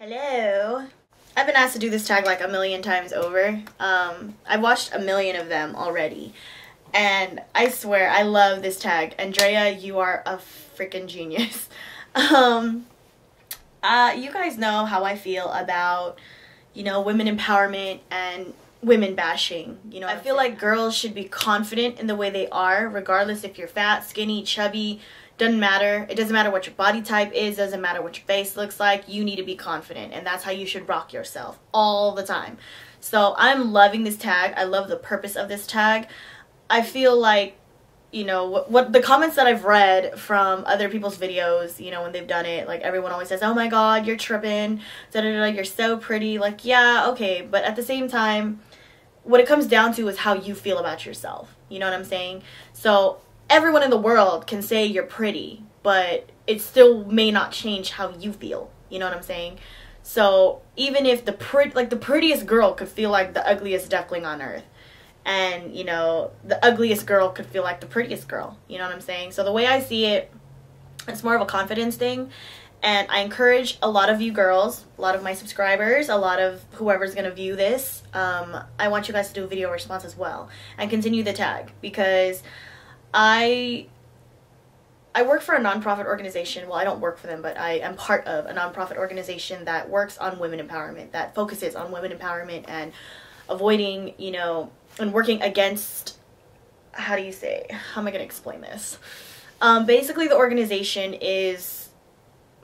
Hello. I've been asked to do this tag like a million times over. I've watched a million of them already. And I swear, I love this tag. Andrea, you are a freaking genius. You guys know how I feel about, women empowerment and women bashing. I feel like girls should be confident in the way they are, regardless if you're fat, skinny, chubby. Doesn't matter. It doesn't matter what your body type is. Doesn't matter what your face looks like. You need to be confident, and that's how you should rock yourself all the time. So I'm loving this tag. I love the purpose of this tag. I feel like, what the comments that I've read from other people's videos, when they've done it, like everyone always says, "Oh my God, you're tripping. Da-da-da, you're so pretty." Like, yeah, okay, but at the same time, what it comes down to is how you feel about yourself. You know what I'm saying? So everyone in the world can say you're pretty, but it still may not change how you feel. You know what I'm saying? So even if the prettiest girl could feel like the ugliest duckling on earth, and the ugliest girl could feel like the prettiest girl. You know what I'm saying? So the way I see it, it's more of a confidence thing. And I encourage a lot of you girls, a lot of my subscribers, a lot of whoever's going to view this, I want you guys to do a video response as well and continue the tag, because I work for a nonprofit organization. Well, I don't work for them, but I am part of a nonprofit organization that works on women empowerment, that focuses on women empowerment and avoiding, and working against, how am I going to explain this? Basically, the organization is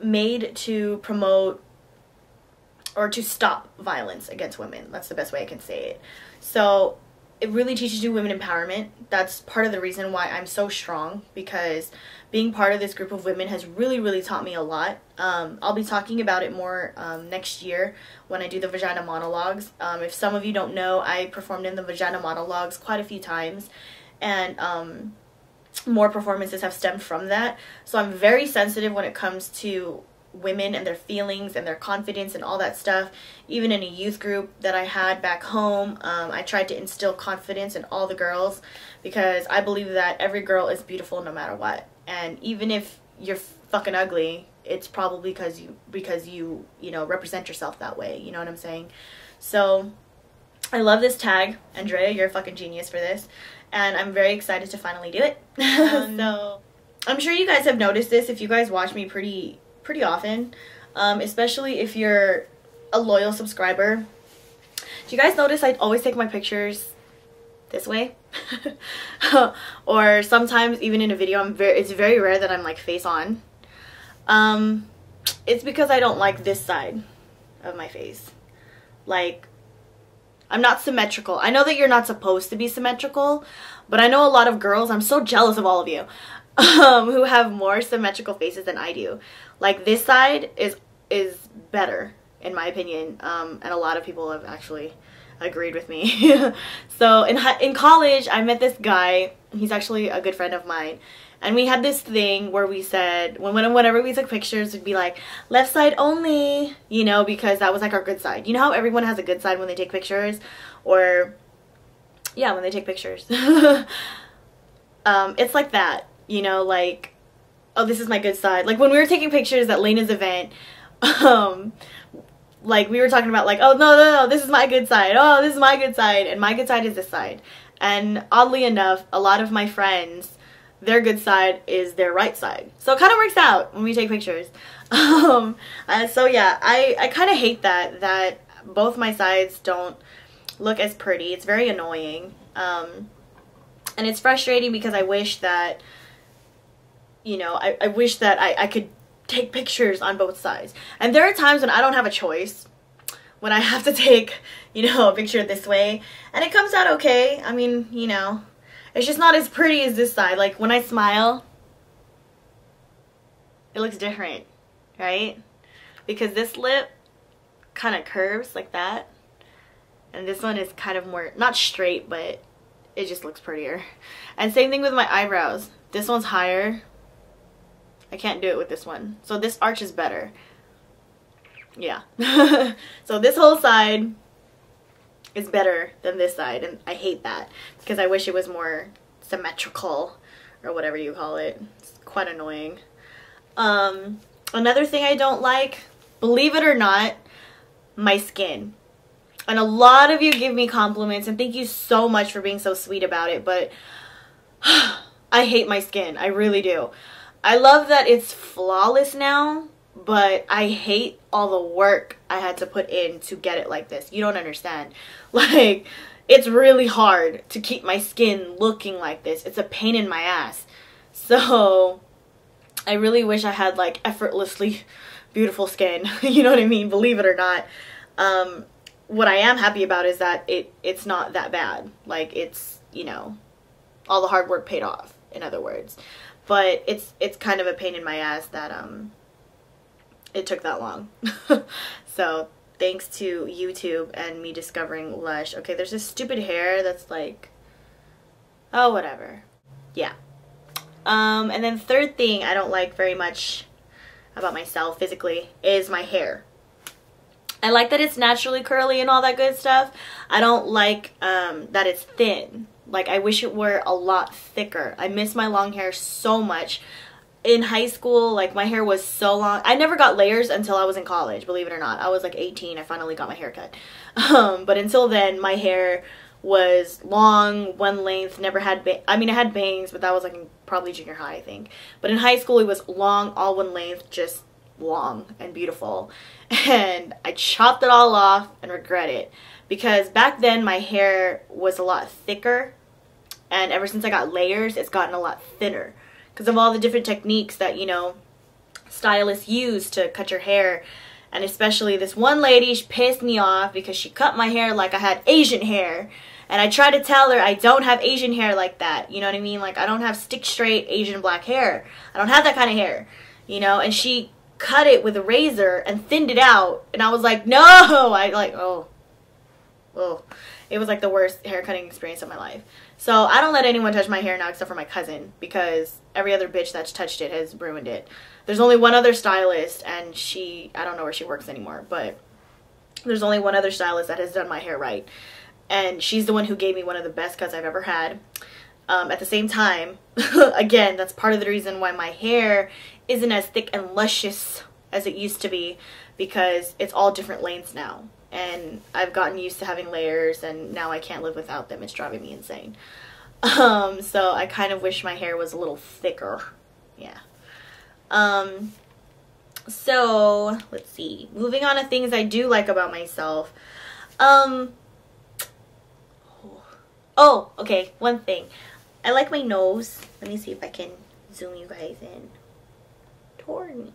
made to promote or to stop violence against women. That's the best way I can say it. So it really teaches you women empowerment. That's part of the reason why I'm so strong, because being part of this group of women has really, really taught me a lot. I'll be talking about it more next year when I do the vagina monologues. If some of you don't know, I performed in the vagina monologues quite a few times, and more performances have stemmed from that. So I'm very sensitive when it comes to women and their feelings and their confidence and all that stuff. Even in a youth group that I had back home, I tried to instill confidence in all the girls, because I believe that every girl is beautiful no matter what. And even if you're fucking ugly, it's probably because you represent yourself that way. You know what I'm saying? So I love this tag. Andrea, you're a fucking genius for this, and I'm very excited to finally do it. So I'm sure you guys have noticed this if you guys watch me pretty often, especially if you're a loyal subscriber. Do you guys notice I always take my pictures this way? Or sometimes even in a video, it's very rare that I'm like face on. It's because I don't like this side of my face. Like, I'm not symmetrical. I know that you're not supposed to be symmetrical, but I know a lot of girls, I'm so jealous of all of you, who have more symmetrical faces than I do. Like, this side is better, in my opinion, and a lot of people have actually agreed with me. So in college, I met this guy. He's actually a good friend of mine, and we had this thing where we said whenever we took pictures, we'd be like, left side only, because that was like our good side. You know how everyone has a good side when they take pictures, or yeah, when they take pictures. It's like that, like, oh, this is my good side. Like when we were taking pictures at Lena's event, like we were talking about like, oh no, this is my good side. Oh, this is my good side, and my good side is this side. And oddly enough, a lot of my friends, their good side is their right side. So it kind of works out when we take pictures. So yeah, I kind of hate that both my sides don't look as pretty. It's very annoying. And it's frustrating because I wish that, I wish that I could take pictures on both sides. And there are times when I don't have a choice, when I have to take, a picture this way, and it comes out okay. I mean, it's just not as pretty as this side. Like when I smile, it looks different, right? Because this lip kind of curves like that, and this one is kind of more, not straight, but it just looks prettier. And same thing with my eyebrows. This one's higher. I can't do it with this one. So this arch is better. Yeah. So this whole side is better than this side, and I hate that because I wish it was more symmetrical, or whatever you call it. It's quite annoying. Another thing I don't like believe it or not, my skin. And a lot of you give me compliments, and thank you so much for being so sweet about it, but I hate my skin. I really do. I love that it's flawless now, but I hate all the work I had to put in to get it like this. You don't understand. Like, it's really hard to keep my skin looking like this. It's a pain in my ass. So I really wish I had like effortlessly beautiful skin. You know what I mean? Believe it or not. What I am happy about is that it's not that bad. Like, it's, you know, all the hard work paid off, in other words. But it's kind of a pain in my ass that it took that long. So thanks to YouTube and me discovering Lush. Okay, there's this stupid hair that's like, oh, whatever. Yeah. And then third thing I don't like very much about myself physically is my hair. I like that it's naturally curly and all that good stuff. I don't like that it's thin. Like, I wish it were a lot thicker. I miss my long hair so much. In high school, like, my hair was so long. I never got layers until I was in college, believe it or not. I was like 18. I finally got my hair cut. But until then, my hair was long, one length, never had I mean, I had bangs, but that was like in probably junior high, I think. But in high school, it was long, all one length, just long and beautiful. And I chopped it all off and regret it, because back then my hair was a lot thicker, and ever since I got layers, it's gotten a lot thinner because of all the different techniques that, you know, stylists use to cut your hair. And especially this one lady, she pissed me off because she cut my hair like I had Asian hair. And I tried to tell her I don't have Asian hair like that. You know what I mean? Like, I don't have stick straight Asian black hair. I don't have that kind of hair, you know? And she cut it with a razor and thinned it out. And I was like, no! I like, oh. It was like the worst hair cutting experience of my life. So I don't let anyone touch my hair now except for my cousin, because every other bitch that's touched it has ruined it. There's only one other stylist, and I don't know where she works anymore, but there's only one other stylist that has done my hair right. And she's the one who gave me one of the best cuts I've ever had. At the same time, again, that's part of the reason why my hair isn't as thick and luscious as it used to be, because it's all different lengths now. And I've gotten used to having layers, and now I can't live without them. It's driving me insane. So I kind of wish my hair was a little thicker. Yeah. So let's see. Moving on to things I do like about myself. Oh, okay. One thing. I like my nose. Let me see if I can zoom you guys in toward me.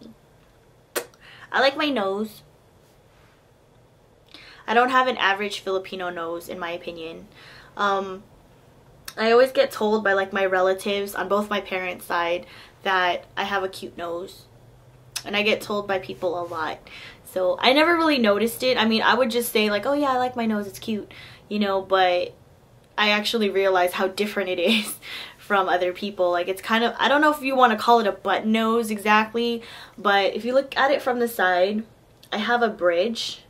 I like my nose. I don't have an average Filipino nose, in my opinion. I always get told by like my relatives on both my parents' side that I have a cute nose. And I get told by people a lot. So I never really noticed it. I mean, I would just say like, oh yeah, I like my nose, it's cute, you know, but I actually realize how different it is from other people. Like, it's kind of, I don't know if you want to call it a button nose exactly, but if you look at it from the side, I have a bridge,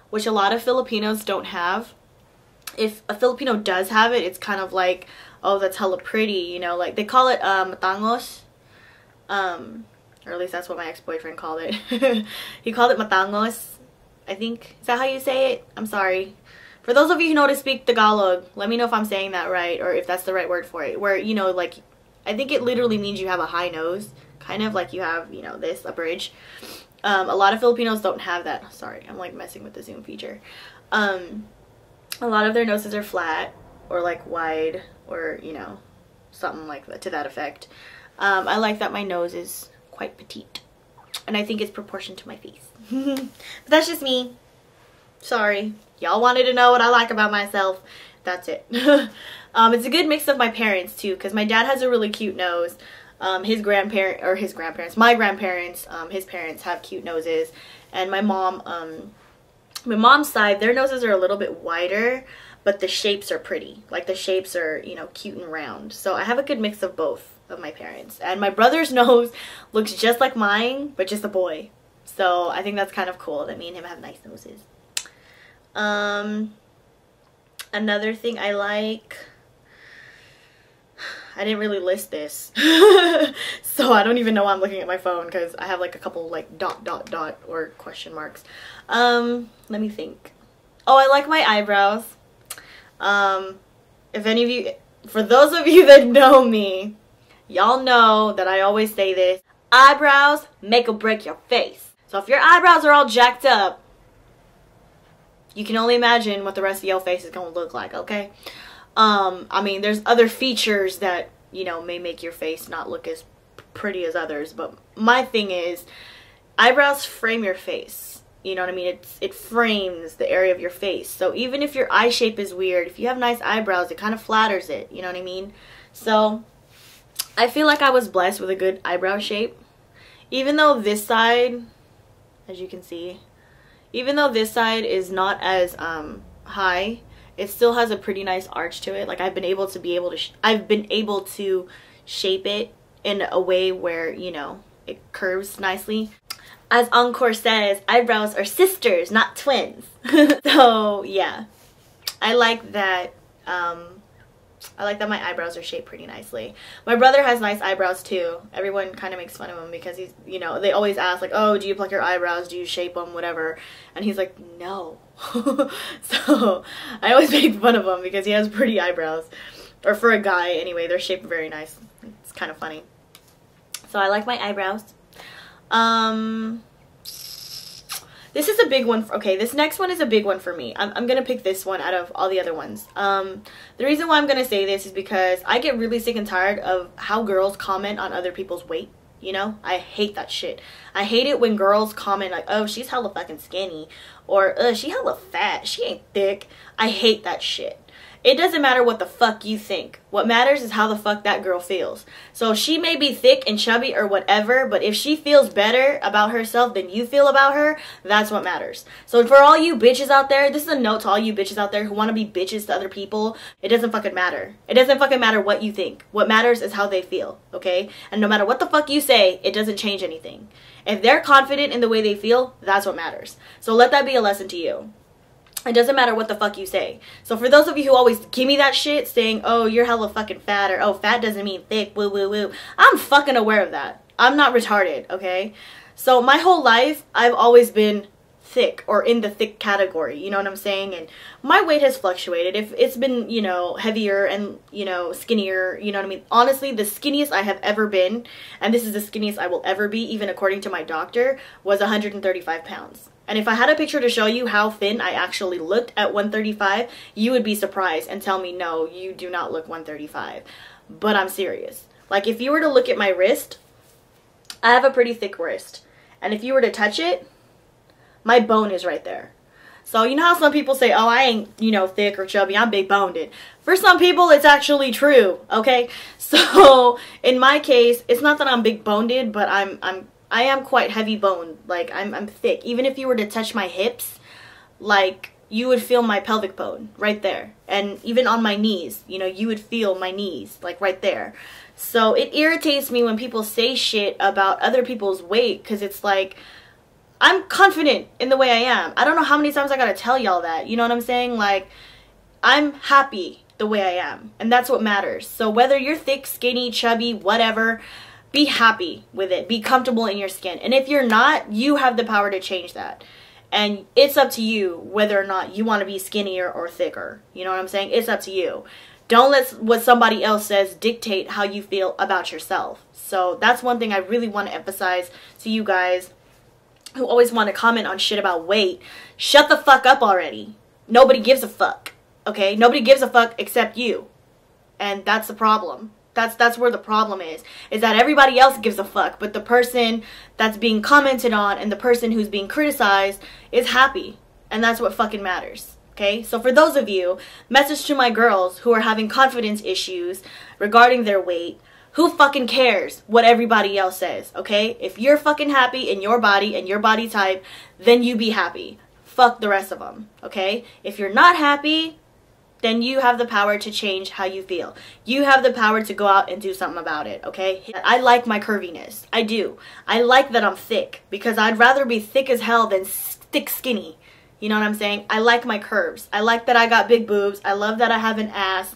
which a lot of Filipinos don't have. If a Filipino does have it, it's kind of like, oh, that's hella pretty, you know, like they call it matangos, or at least that's what my ex-boyfriend called it. He called it matangos, I think. Is that how you say it? I'm sorry. For those of you who know to speak Tagalog, let me know if I'm saying that right, or if that's the right word for it. Where, you know, like, I think it literally means you have a high nose, kind of like you have, you know, this, a bridge. A lot of Filipinos don't have that. Sorry, I'm like messing with the zoom feature. A lot of their noses are flat or like wide, or, you know, something like that, to that effect. I like that my nose is quite petite, and I think it's proportioned to my face. But that's just me. Sorry. Y'all wanted to know what I like about myself. That's it. It's a good mix of my parents too, because my dad has a really cute nose. My grandparents, his parents have cute noses, and my mom's side, their noses are a little bit wider, but the shapes are pretty. Like, the shapes are, you know, cute and round. So I have a good mix of both of my parents. And my brother's nose looks just like mine, but just a boy. So I think that's kind of cool that me and him have nice noses. Another thing I like, I didn't really list this. So I don't even know why I'm looking at my phone because I have like a couple like dot or question marks. Let me think. Oh, I like my eyebrows. If any of you, for those of you that know me, y'all know that I always say this. Eyebrows make or break your face. So if your eyebrows are all jacked up, you can only imagine what the rest of your face is going to look like, okay? I mean, there's other features that, you know, may make your face not look as pretty as others, but my thing is, eyebrows frame your face. You know what I mean? It frames the area of your face. So even if your eye shape is weird, if you have nice eyebrows, it kind of flatters it. You know what I mean? So I feel like I was blessed with a good eyebrow shape. Even though this side, as you can see, even though this side is not as high, it still has a pretty nice arch to it. Like I've been able to shape it in a way where, you know, it curves nicely. As Encore says, eyebrows are sisters, not twins. So yeah, I like that. I like that my eyebrows are shaped pretty nicely. My brother has nice eyebrows too. Everyone kind of makes fun of him because he's, you know, they always ask like, oh, do you pluck your eyebrows? Do you shape them? Whatever. And he's like, no. So I always make fun of him because he has pretty eyebrows. Or for a guy anyway, they're shaped very nice. It's kind of funny. So I like my eyebrows. This is a big one. Okay, this next one is a big one for me. I'm gonna pick this one out of all the other ones. The reason why I'm gonna say this is because I get really sick and tired of how girls comment on other people's weight. You know, I hate that shit. I hate it when girls comment like, oh, she's hella fucking skinny, or she hella fat, she ain't thick. I hate that shit. It doesn't matter what the fuck you think. What matters is how the fuck that girl feels. So she may be thick and chubby or whatever, but if she feels better about herself than you feel about her, that's what matters. So for all you bitches out there, this is a note to all you bitches out there who want to be bitches to other people. It doesn't fucking matter. It doesn't fucking matter what you think. What matters is how they feel, okay? And no matter what the fuck you say, it doesn't change anything. If they're confident in the way they feel, that's what matters. So let that be a lesson to you. It doesn't matter what the fuck you say. So for those of you who always give me that shit saying, oh, you're hella fucking fat, or oh, fat doesn't mean thick, woo woo woo. I'm fucking aware of that. I'm not retarded, okay? So my whole life, I've always been thick or in the thick category, you know what I'm saying? And my weight has fluctuated. If it's been, you know, heavier and, you know, skinnier, you know what I mean? Honestly, the skinniest I have ever been, and this is the skinniest I will ever be, even according to my doctor, was 135 pounds. And if I had a picture to show you how thin I actually looked at 135, you would be surprised and tell me, no, you do not look 135. But I'm serious. Like, if you were to look at my wrist, I have a pretty thick wrist. And if you were to touch it, my bone is right there. So you know how some people say, oh, I ain't, you know, thick or chubby, I'm big boned. For some people, it's actually true, okay? So in my case, it's not that I'm big boned, but I am quite heavy boned. Like I'm thick. Even if you were to touch my hips, like you would feel my pelvic bone right there. And even on my knees, you know, you would feel my knees like right there. So it irritates me when people say shit about other people's weight, because it's like, I'm confident in the way I am. I don't know how many times I gotta tell y'all that. You know what I'm saying? Like, I'm happy the way I am, and that's what matters. So whether you're thick, skinny, chubby, whatever, be happy with it. Be comfortable in your skin. And if you're not, you have the power to change that. And it's up to you whether or not you want to be skinnier or thicker. You know what I'm saying? It's up to you. Don't let what somebody else says dictate how you feel about yourself. So that's one thing I really want to emphasize to you guys who always want to comment on shit about weight. Shut the fuck up already. Nobody gives a fuck. Okay? Nobody gives a fuck except you. And that's the problem. That's where the problem is that everybody else gives a fuck, but the person that's being commented on and the person who's being criticized is happy. And that's what fucking matters. Okay? So for those of you, message to my girls who are having confidence issues regarding their weight, who fucking cares what everybody else says, okay? If you're fucking happy in your body and your body type, then you be happy. Fuck the rest of them, okay? If you're not happy, then you have the power to change how you feel. You have the power to go out and do something about it, okay? I like my curviness. I do. I like that I'm thick, because I'd rather be thick as hell than thick skinny. You know what I'm saying? I like my curves. I like that I got big boobs. I love that I have an ass.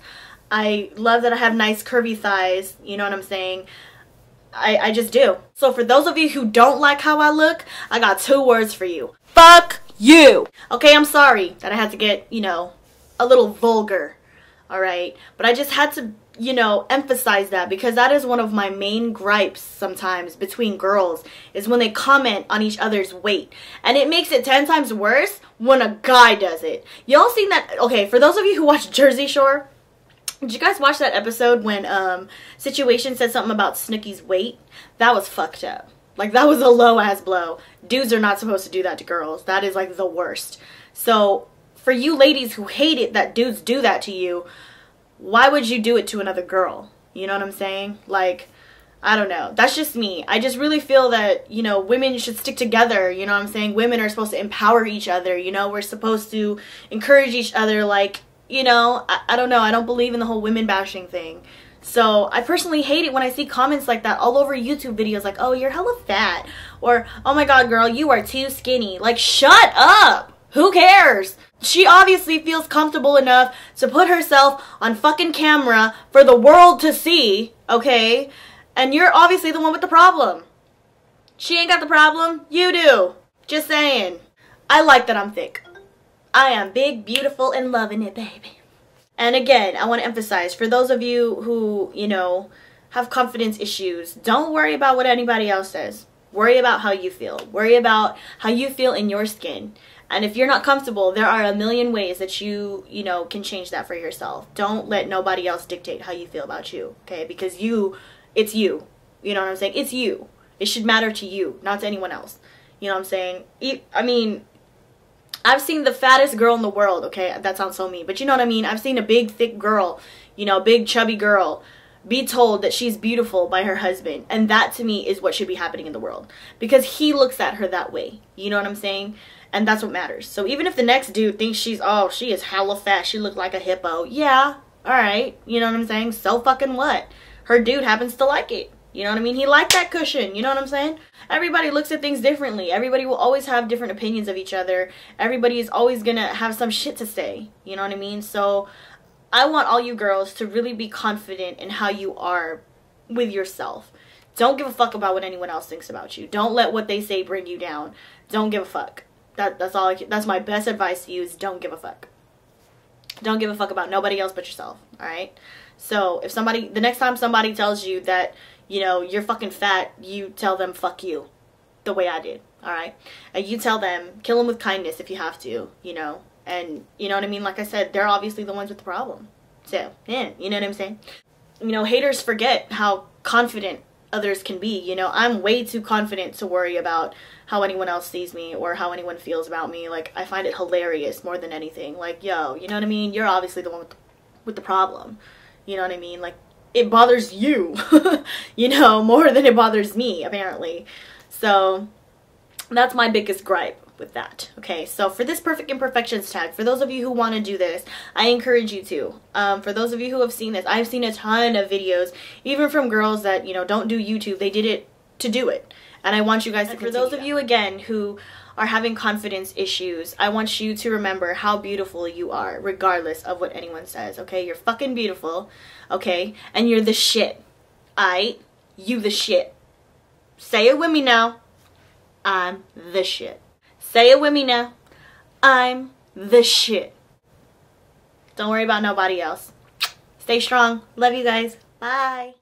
I love that I have nice curvy thighs. You know what I'm saying? I just do. So for those of you who don't like how I look, I got 2 words for you. Fuck you. Okay, I'm sorry that I had to get, you know, a little vulgar. Alright? But I just had to, you know, emphasize that because that is one of my main gripes sometimes between girls is when they comment on each other's weight. And it makes it 10 times worse when a guy does it. Y'all seen that? Okay, for those of you who watch Jersey Shore, did you guys watch that episode when Situation said something about Snooki's weight? That was fucked up. Like, that was a low-ass blow. Dudes are not supposed to do that to girls. That is, like, the worst. So, for you ladies who hate it that dudes do that to you, why would you do it to another girl? You know what I'm saying? Like, I don't know. That's just me. I just really feel that, you know, women should stick together. You know what I'm saying? Women are supposed to empower each other. You know, we're supposed to encourage each other, like, you know, I don't know. I don't believe in the whole women bashing thing. So I personally hate it when I see comments like that all over YouTube videos like, oh, you're hella fat. Or, oh my god, girl, you are too skinny. Like, shut up. Who cares? She obviously feels comfortable enough to put herself on fucking camera for the world to see, okay? And you're obviously the one with the problem. She ain't got the problem. You do. Just saying. I like that I'm thick. I am big, beautiful, and loving it, baby. And again, I want to emphasize, for those of you who, you know, have confidence issues, don't worry about what anybody else says. Worry about how you feel. Worry about how you feel in your skin. And if you're not comfortable, there are a million ways that you know, can change that for yourself. Don't let nobody else dictate how you feel about you, okay? Because it's you. You know what I'm saying? It's you. It should matter to you, not to anyone else. You know what I'm saying? I mean, I've seen the fattest girl in the world, okay? That sounds so mean. But you know what I mean? I've seen a big, thick girl, you know, big, chubby girl, be told that she's beautiful by her husband. And that, to me, is what should be happening in the world. Because he looks at her that way. You know what I'm saying? And that's what matters. So even if the next dude thinks she is hella fat, she looked like a hippo. Yeah, alright. You know what I'm saying? So fucking what? Her dude happens to like it. You know what I mean? He liked that cushion. You know what I'm saying? Everybody looks at things differently. Everybody will always have different opinions of each other. Everybody is always gonna have some shit to say. You know what I mean? So I want all you girls to really be confident in how you are with yourself. Don't give a fuck about what anyone else thinks about you. Don't let what they say bring you down. Don't give a fuck. That's my best advice to you is don't give a fuck. Don't give a fuck about nobody else but yourself. Alright? So if the next time somebody tells you that, you know, you're fucking fat, you tell them fuck you. The way I did. Alright? And you tell them, kill them with kindness if you have to, you know. And, you know what I mean? Like I said, they're obviously the ones with the problem. So, yeah, you know what I'm saying? You know, haters forget how confident others can be. You know, I'm way too confident to worry about how anyone else sees me or how anyone feels about me. Like, I find it hilarious more than anything. Like, yo, you know what I mean? You're obviously the one with the problem. You know what I mean? Like, it bothers you, you know, more than it bothers me, apparently. So, that's my biggest gripe with that. Okay, so for this Perfect Imperfections tag, for those of you who want to do this, I encourage you to. For those of you who have seen this, I've seen a ton of videos, even from girls that, you know, don't do YouTube. They did it to do it. And I want you guys to continue. For those of you, again, who are having confidence issues, I want you to remember how beautiful you are, regardless of what anyone says, okay? You're fucking beautiful, okay? And you're the shit, aight? You the shit. Say it with me now. I'm the shit. Say it with me now. I'm the shit. Don't worry about nobody else. Stay strong. Love you guys. Bye.